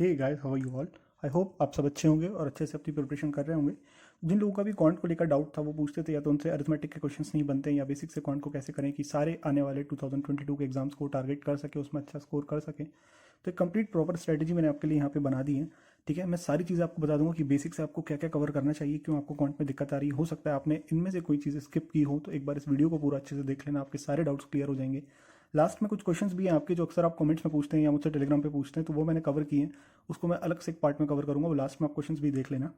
Hey guys, how are you all. I hope आप सब अच्छे होंगे और अच्छे से अपनी प्रिपरेशन कर रहे होंगे। जिन लोगों का भी क्वांट को लेकर डाउट था वो पूछते थे या तो उनसे अरिथमेटिक के क्वेश्चंस नहीं बनते हैं या बेसिक से क्वांट को कैसे करें कि सारे आने वाले 2022 के एग्जाम्स को टारगेट कर सके, उसमें अच्छा स्कोर कर सके। तो एक कंप्लीट प्रॉपर स्ट्रेटजी मैंने आपके लिए यहाँ पे बना दी है। ठीक है, मैं सारी चीज़ें आपको बता दूंगा कि बेसिक से आपको क्या क्या कवर करना चाहिए, क्यों आपको क्वांट में दिक्कत आ रही हो सकता है आपने इनमें से कोई चीज़ स्किप की हो, तो एक बार इस वीडियो को पूरा अच्छे से देख लेना, आपके सारे डाउट्स क्लियर हो जाएंगे। लास्ट में कुछ क्वेश्चंस भी हैं आपके जो अक्सर आप कमेंट्स में पूछते हैं या मुझसे टेलीग्राम पे पूछते हैं, तो वो मैंने कवर किए हैं। उसको मैं अलग से एक पार्ट में कवर करूँगा, वो लास्ट में आप क्वेश्चंस भी देख लेना।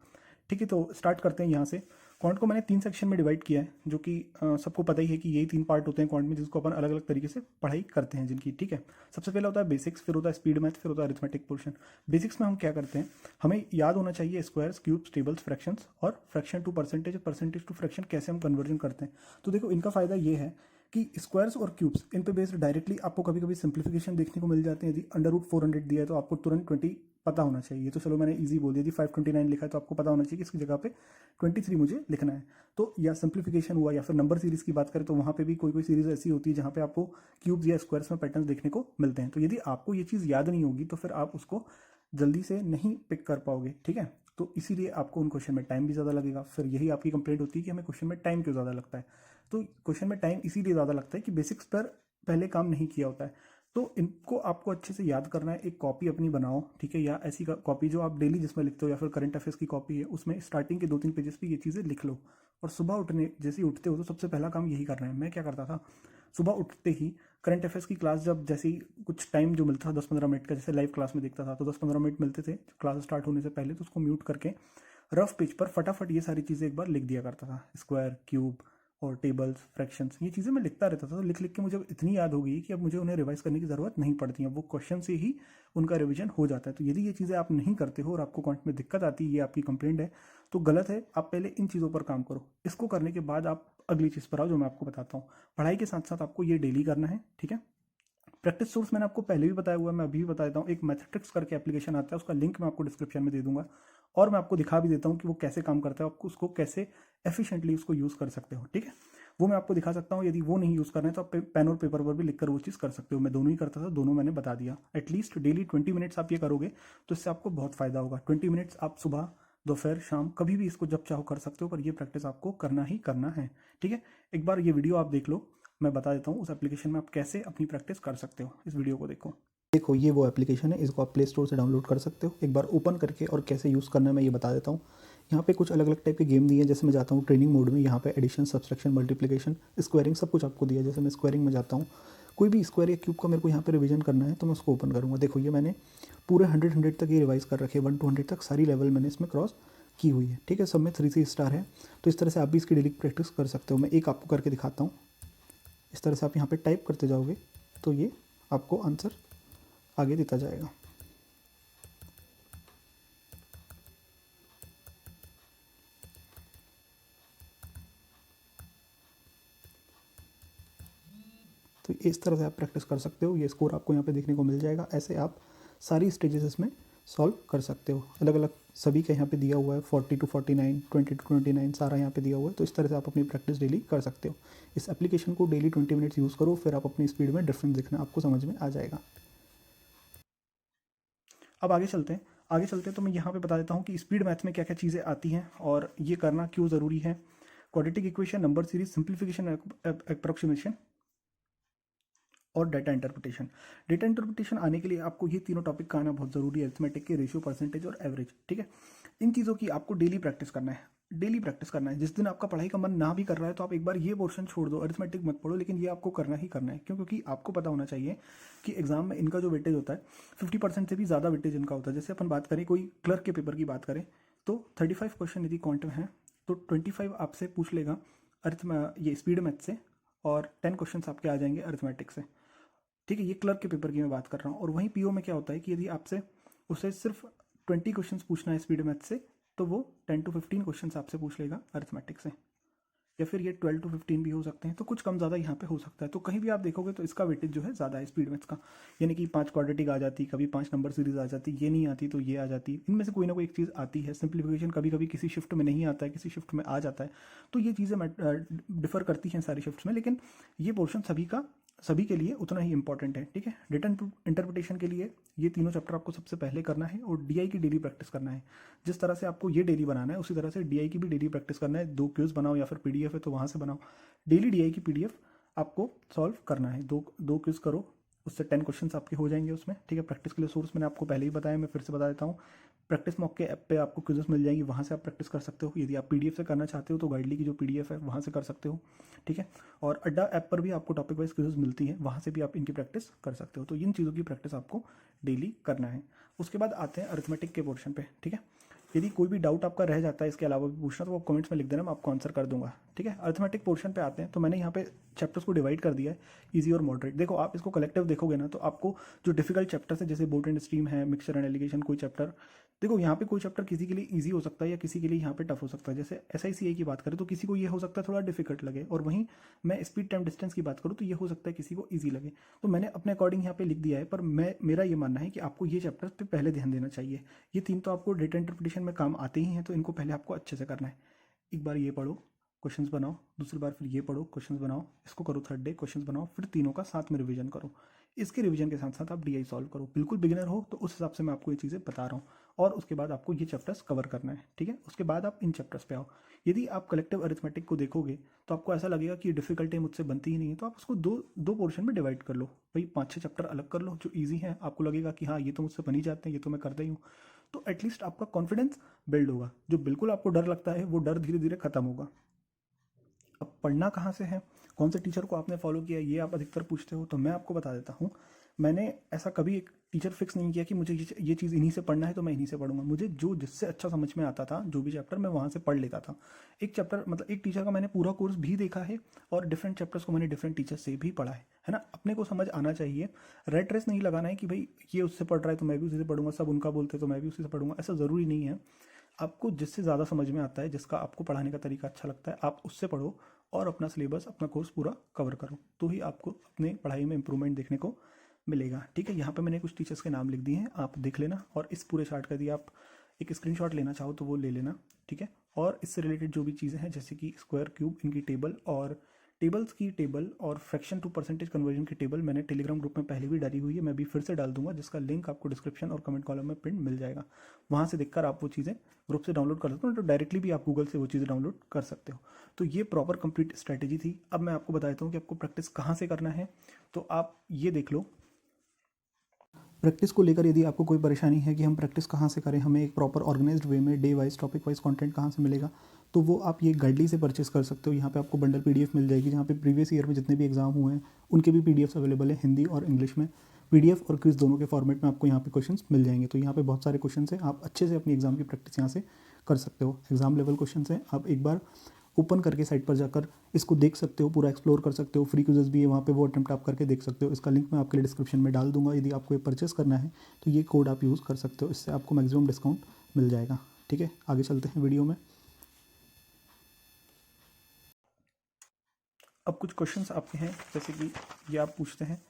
ठीक है, तो स्टार्ट करते हैं यहाँ से। क्वांट को मैंने 3 सेक्शन में डिवाइड किया है, जो कि सबको पता ही है कि यही 3 पार्ट होते हैं क्वांट में, जिसको अपन अलग अलग तरीके से पढ़ाई करते हैं जिनकी। ठीक है, सबसे पहला होता है बेसिक्स, फिर होता है स्पीड मैथ, फिर होता है अरिथमेटिक पोर्शन। बेसिक्स में हम क्या करते हैं, हमें याद होना चाहिए स्क्वायर्स, क्यूब्स, टेबल्स, फ्रैक्शंस और fraction to percentage, percentage to fraction कैसे हम कन्वर्जन करते हैं। तो देखो, इनका फ़ायदा ये है कि स्क्वायर्स और क्यूब्स इन पे बेस्ड डायरेक्टली आपको कभी कभी सिंप्लीफिकेशन देखने को मिल जाते हैं। यदि √400 दिया है तो आपको तुरंत 20 पता होना चाहिए। तो चलो मैंने इजी बोल दिया, यदि 529 लिखा है तो आपको पता होना चाहिए कि इसकी जगह पे 23 मुझे लिखना है। तो या सिंप्लीफिकेशन हुआ, या फिर नंबर सीरीज़ की बात करें तो वहाँ पे भी कोई कोई सीरीज़ ऐसी होती है जहाँ पे आपको क्यूब्स या स्क्वायर्स में पैटर्न देखने को मिलते हैं। तो यदि आपको ये चीज़ याद नहीं होगी तो फिर आप उसको जल्दी से नहीं पिक कर पाओगे। ठीक है, तो इसीलिए आपको उन क्वेश्चन में टाइम भी ज़्यादा लगेगा। फिर यही आपकी कंप्लेंट होती है कि हमें क्वेश्चन में टाइम क्यों ज़्यादा लगता है। तो क्वेश्चन में टाइम इसीलिए ज़्यादा लगता है कि बेसिक्स पर पहले काम नहीं किया होता है। तो इनको आपको अच्छे से याद करना है। एक कॉपी अपनी बनाओ, ठीक है, या ऐसी कॉपी जो आप डेली जिसमें लिखते हो, या फिर करंट अफेयर्स की कॉपी है, उसमें स्टार्टिंग के 2-3 पेजेस पे ये चीज़ें लिख लो। और सुबह उठने जैसे ही उठते हो तो सबसे पहला काम यही करना है। मैं क्या करता था, सुबह उठते ही करंट अफेयर्स की क्लास जब जैसे ही कुछ टाइम जो मिलता था 10-15 मिनट का, जैसे लाइव क्लास में देखता था तो 10-15 मिनट मिलते थे क्लास स्टार्ट होने से पहले, तो उसको म्यूट करके रफ पेज पर फटाफट ये सारी चीज़ें एक बार लिख दिया करता था। स्क्वायर, क्यूब और टेबल्स, फ्रैक्शंस, ये चीज़ें मैं लिखता रहता था। तो लिख लिख के मुझे इतनी याद हो गई कि अब मुझे उन्हें रिवाइज करने की ज़रूरत नहीं पड़ती है, वो क्वेश्चन से ही उनका रिवीजन हो जाता है। तो यदि ये चीज़ें आप नहीं करते हो और आपको क्वांट में दिक्कत आती है, ये आपकी कंप्लेंट है, तो गलत है। आप पहले इन चीज़ों पर काम करो, इसको करने के बाद आप अगली चीज़ पर आओ जो मैं आपको बताता हूँ। पढ़ाई के साथ साथ आपको ये डेली करना है। ठीक है, प्रैक्टिस सोर्स मैंने आपको पहले भी बताया हुआ है, मैं अभी भी बता देता हूँ। एक मैथमेटिक्स करके एप्लीकेशन आता है, उसका लिंक मैं आपको डिस्क्रिप्शन में दे दूंगा, और मैं आपको दिखा भी देता हूँ कि वो कैसे काम करता है, आपको उसको कैसे एफिशिएंटली उसको यूज़ कर सकते हो। ठीक है, वो मैं आपको दिखा सकता हूँ। यदि वो नहीं यूज़ करना है तो आप पेन और पेपर पर भी लिखकर वो चीज़ कर सकते हो। मैं दोनों ही करता था, दोनों मैंने बता दिया। एटलीस्ट डेली 20 मिनट्स आप ये करोगे तो इससे आपको बहुत फ़ायदा होगा। 20 मिनट्स आप सुबह, दोपहर, शाम कभी भी इसको जब चाहो कर सकते हो, पर ये प्रैक्टिस आपको करना ही करना है। ठीक है, एक बार ये वीडियो आप देख लो, मैं बता देता हूँ उस एप्लीकेशन में आप कैसे अपनी प्रैक्टिस कर सकते हो। इस वीडियो को देखो। देखो, ये वो एप्लीकेशन है, इसको आप प्ले स्टोर से डाउनलोड कर सकते हो। एक बार ओपन करके और कैसे यूज़ करना है मैं ये बता देता हूँ। यहाँ पे कुछ अलग अलग टाइप के गेम दिए हैं। जैसे मैं जाता हूँ ट्रेनिंग मोड में, यहाँ पे एडिशन, सब्सट्रैक्शन, मल्टीप्लिकेशन, स्क्वायरिंग सब कुछ आपको दिया है। जैसे मैं स्क्वायरिंग में जाता हूँ, कोई भी स्क्वायर या क्यूब का मेरे को यहाँ पे रिवीजन करना है तो मैं उसको ओपन करूँगा। देखो, ये मैंने पूरे 100 तक ये रिवाइज कर रखे हैं, 1 to 100 तक सारी लेवल मैंने इसमें क्रॉस की हुई है। ठीक है, सब में 3 स्टार है। तो इस तरह से आप भी इसकी डेली प्रैक्टिस कर सकते हो। मैं एक आपको करके दिखाता हूँ। इस तरह से आप यहाँ पे टाइप करते जाओगे तो ये आपको आंसर आगे देता जाएगा। तो इस तरह से आप प्रैक्टिस कर सकते हो। ये स्कोर आपको यहाँ पे देखने को मिल जाएगा। ऐसे आप सारी स्टेजेस इसमें सॉल्व कर सकते हो। अलग अलग सभी का यहाँ पे दिया हुआ है, 40 to 49, 20 to 29 सारा यहाँ पे दिया हुआ है। तो इस तरह से आप अपनी प्रैक्टिस डेली कर सकते हो। इस एप्लीकेशन को डेली 20 मिनट्स यूज़ करो, फिर आप अपनी स्पीड में डिफरेंस दिखना आपको समझ में आ जाएगा। अब आगे चलते हैं। तो मैं यहाँ पे बता देता हूँ कि स्पीड मैथ में क्या क्या चीज़ें आती हैं और ये करना क्यों ज़रूरी है। Quadratic equation, number series, simplification, approximation और डेटा इंटरप्रिटेशन। डेटा इंटरप्रिटेशन आने के लिए आपको ये तीनों टॉपिक का आना बहुत ज़रूरी है, अरिथमेटिक के, रेशियो, परसेंटेज और एवरेज। ठीक है, इन चीज़ों की आपको डेली प्रैक्टिस करना है। डेली प्रैक्टिस करना है। जिस दिन आपका पढ़ाई का मन ना भी कर रहा है तो आप एक बार ये पोर्शन छोड़ दो, अरिथमेटिक मत पढ़ो, लेकिन ये आपको करना ही करना है। क्यों? क्योंकि आपको पता होना चाहिए कि एग्जाम में इनका जो वेटेज होता है 50% से भी ज़्यादा वेटेज इनका होता है। जैसे अपन बात करें कोई क्लर्क के पेपर की बात करें तो 35 क्वेश्चन यदि क्वांटम है तो 25 आपसे पूछ लेगा ये स्पीड मैथ से, और 10 क्वेश्चन आपके आ जाएंगे अरिथमेटिक से। ठीक है, ये क्लर्क के पेपर की मैं बात कर रहा हूँ। और वहीं पीओ में क्या होता है कि यदि आपसे उसे सिर्फ 20 क्वेश्चंस पूछना है स्पीड मैथ से, तो वो 10 to 15 क्वेश्चंस आपसे पूछ लेगा अरिथमेटिक से, या फिर ये 12 to 15 भी हो सकते हैं। तो कुछ कम ज़्यादा यहाँ पे हो सकता है। तो कहीं भी आप देखोगे तो इसका वेटेज जो है ज़्यादा है स्पीड मैथ्स का। यानी कि 5 क्वाड्रेटिक आ जाती, कभी 5 नंबर सीरीज आ जाती, ये नहीं आती तो ये आ जाती। इनमें से कोई ना कोई एक चीज़ आती है। सिंप्लीफिकेशन कभी कभी किसी शिफ्ट में नहीं आता है, किसी शिफ्ट में आ जाता है। तो ये चीज़ें डिफर करती हैं सारी शिफ्ट्स में, लेकिन ये पोर्शन सभी का सभी के लिए उतना ही इंपॉर्टेंट है, ठीक है। डेटा इंटरप्रिटेशन के लिए ये तीनों चैप्टर आपको सबसे पहले करना है और डीआई की डेली प्रैक्टिस करना है। जिस तरह से आपको ये डेली बनाना है उसी तरह से डीआई की भी डेली प्रैक्टिस करना है। 2 क्विज बनाओ या फिर पीडीएफ है तो वहाँ से बनाओ। डेली डीआई की पीडीएफ आपको सॉल्व करना है। दो क्विज करो, उससे 10 क्वेश्चन आपके हो जाएंगे उसमें, ठीक है। प्रैक्टिस के लिए सोर्स मैंने आपको पहले ही बताया, मैं फिर से बता देता हूँ। प्रैक्टिस मॉक के ऐप पे आपको क्विजेस मिल जाएंगी, वहाँ से आप प्रैक्टिस कर सकते हो। यदि आप पीडीएफ से करना चाहते हो तो गाइडली की जो पीडीएफ है वहाँ से कर सकते हो, ठीक है। और अड्डा ऐप पर भी आपको टॉपिक वाइज क्विजेस मिलती है, वहाँ से भी आप इनकी प्रैक्टिस कर सकते हो। तो इन चीज़ों की प्रैक्टिस आपको डेली करना है। उसके बाद आते हैं अरिथमेटिक के पोर्शन पे, ठीक है। यदि कोई भी डाउट आपका रह जाता है इसके अलावा भी पूछना तो आप कमेंट्स में लिख देना, मैं आपको आंसर कर दूंगा, ठीक है। अरिथमेटिक पोर्शन पे आते हैं तो मैंने यहाँ पे चैप्टर्स को डिवाइड कर दिया है, इजी और मॉडरेट। देखो आप इसको कलेक्टिव देखोगे ना तो आपको जो डिफिकल्ट चैप्टर्स है जैसे बोट एंड स्ट्रीम है, मिक्सचर एंड एलिगेशन, कोई चैप्टर देखो यहाँ पे कोई चैप्टर किसी के लिए इजी हो सकता है या किसी के लिए यहाँ पे टफ हो सकता है। जैसे SICI की बात करें तो किसी को ये हो सकता है थोड़ा डिफिकल्ट लगे, और वहीं मैं स्पीड टाइम डिस्टेंस की बात करूँ तो ये हो सकता है किसी को ईजी लगे। तो मैंने अपने अकॉर्डिंग यहाँ पे लिख दिया है, पर मेरा ये मानना है कि आपको ये चैप्टर्स पे पहले ध्यान देना चाहिए। ये 3 तो आपको डेटा इंटरप्रिटेशन में काम आते ही हैं, तो इनको पहले आपको अच्छे से करना है। एक बार ये पढ़ो, क्वेश्चंस बनाओ, दूसरी बार फिर ये पढ़ो, क्वेश्चंस बनाओ, इसको करो थर्ड डे, क्वेश्चंस बनाओ, फिर तीनों का साथ में रिवीजन करो। इसके रिवीजन के साथ साथ आप डीआई सॉल्व करो। बिल्कुल बिगिनर हो तो उस हिसाब से मैं आपको ये चीज़ें बता रहा हूँ। और उसके बाद आपको ये चैप्टर्स कवर करना है, ठीक है। उसके बाद आप इन चैप्टर्स पे आओ। यदि आप कलेक्टिव अरिथमेटिक को देखोगे तो आपको ऐसा लगेगा कि डिफिकल्टी मुझसे बनती ही नहीं है, तो आप उसको दो दो पोर्शन में डिवाइड कर लो। भाई 5-6 चैप्टर अलग कर लो जो ईजी हैं, आपको लगेगा कि हाँ ये तो मुझसे बन ही जाते हैं, ये तो मैं करता ही हूँ। तो एटलीस्ट आपका कॉन्फिडेंस बिल्ड होगा। जो बिल्कुल आपको डर लगता है वो डर धीरे धीरे खत्म होगा। अब पढ़ना कहाँ से है, कौन से टीचर को आपने फॉलो किया, ये आप अधिकतर पूछते हो, तो मैं आपको बता देता हूँ। मैंने ऐसा कभी एक टीचर फिक्स नहीं किया कि मुझे ये चीज़ इन्हीं से पढ़ना है तो मैं इन्हीं से पढ़ूंगा। मुझे जो जिससे अच्छा समझ में आता था, जो भी चैप्टर मैं वहाँ से पढ़ लेता था। एक चैप्टर मतलब एक टीचर का मैंने पूरा कोर्स भी देखा है और डिफरेंट चैप्टर्स को मैंने डिफरेंट टीचर से भी पढ़ा है ना। अपने को समझ आना चाहिए, रेड रेस नहीं लगाना है कि भाई ये उससे पढ़ रहा है तो मैं भी उसी से पढ़ूंगा, सब उनका बोलते तो मैं भी उसी से पढ़ूंगा, ऐसा ज़रूरी नहीं है। आपको जिससे ज़्यादा समझ में आता है, जिसका आपको पढ़ाने का तरीका अच्छा लगता है, आप उससे पढ़ो और अपना सिलेबस, अपना कोर्स पूरा कवर करो, तो ही आपको अपने पढ़ाई में इंप्रूवमेंट देखने को मिलेगा, ठीक है। यहाँ पे मैंने कुछ टीचर्स के नाम लिख दिए हैं, आप देख लेना। और इस पूरे चार्ट का यदि आप एक स्क्रीनशॉट लेना चाहो तो वो ले लेना, ठीक है। और इससे रिलेटेड जो भी चीज़ें हैं जैसे कि स्क्वायर, क्यूब, इनकी टेबल और टेबल्स की टेबल और फ्रैक्शन टू परसेंटेज कन्वर्जन की टेबल मैंने टेलीग्राम ग्रुप में पहले भी डाली हुई है, मैं भी फिर से डाल दूंगा, जिसका लिंक आपको डिस्क्रिप्शन और कमेंट कॉलम में पिन मिल जाएगा। वहाँ से देखकर आप वो चीज़ें ग्रुप से डाउनलोड कर सकते हो, तो डायरेक्टली भी आप गूगल से वो चीज़ें डाउनलोड कर सकते हो। तो ये प्रॉपर कंप्लीट स्ट्रैटेजी थी। अब मैं आपको बताता हूँ कि आपको प्रैक्टिस कहाँ से करना है। तो आप ये देख लो, प्रैक्टिस को लेकर यदि आपको कोई परेशानी है कि हम प्रैक्टिस कहाँ से करें, हमें एक प्रॉपर ऑर्गेनाइज्ड वे में day wise topic wise content कहाँ से मिलेगा, तो वो आप ये गाइडली से परचेस कर सकते हो। यहाँ पे आपको बंडल पीडीएफ मिल जाएगी, जहाँ पे प्रीवियस ईयर में जितने भी एग्जाम हुए हैं उनके भी पीडीएफ्स अवेलेबल है, हिंदी और इंग्लिश में। पीडीएफ और क्विज दोनों के फॉर्मेट में आपको यहाँ पे क्वेश्चंस मिल जाएंगे। तो यहाँ पे बहुत सारे क्वेश्चन हैं, आप अच्छे से अपनी एग्जाम की प्रैक्टिस यहाँ से कर सकते हो। एग्जाम लेवल क्वेश्चन हैं, आप एक बार ओपन करके साइट पर जाकर इसको देख सकते हो, पूरा एक्सप्लोर कर सकते हो। फ्री क्विज़ेस भी है वहाँ पे, वो अटेम्प्ट आप करके देख सकते हो। इसका लिंक मैं आपके लिए डिस्क्रिप्शन में डाल दूंगा। यदि आपको ये परचेस करना है तो ये कोड आप यूज़ कर सकते हो, इससे आपको मैक्सिमम डिस्काउंट मिल जाएगा, ठीक है। आगे चलते हैं वीडियो में। अब कुछ क्वेश्चंस आपके हैं, जैसे कि ये आप पूछते हैं,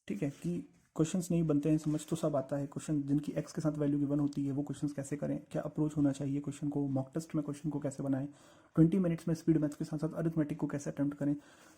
ठीक है, कि क्वेश्चंस नहीं बनते हैं, समझ तो सब आता है। क्वेश्चन जिनकी एक्स के साथ वैल्यू गिवन होती है वो क्वेश्चंस कैसे करें, क्या अप्रोच होना चाहिए क्वेश्चन को, मॉक टेस्ट में क्वेश्चन को कैसे बनाएं, 20 मिनट्स में स्पीड मैथ्स के साथ साथ अरिथमेटिक को कैसे अटेम्प्ट करें।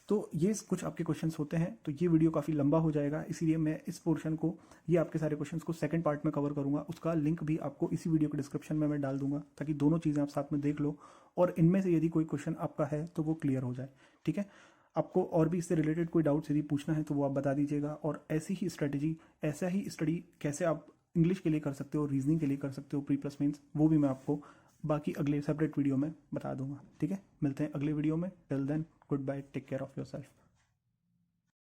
तो ये कुछ आपके क्वेश्चंस होते हैं। तो ये वीडियो काफ़ी लंबा हो जाएगा, इसीलिए मैं इस पोर्शन को, ये आपके सारे क्वेश्चंस को सेकंड पार्ट में कवर करूँगा। उसका लिंक भी आपको इसी वीडियो के डिस्क्रिप्शन में मैं डाल दूंगा, ताकि दोनों चीज़ें आप साथ में देख लो और इनमें से यदि कोई क्वेश्चन आपका है तो वो क्लियर हो जाए, ठीक है। आपको और भी इससे रिलेटेड कोई डाउट्स यदि पूछना है तो वो आप बता दीजिएगा। और ऐसी ही स्ट्रेटजी, ऐसा ही स्टडी कैसे आप इंग्लिश के लिए कर सकते हो, रीजनिंग के लिए कर सकते हो, प्री प्लस मेंस, वो भी मैं आपको बाकी अगले सेपरेट वीडियो में बता दूंगा, ठीक है। मिलते हैं अगले वीडियो में। Till then, goodbye, take care of your self.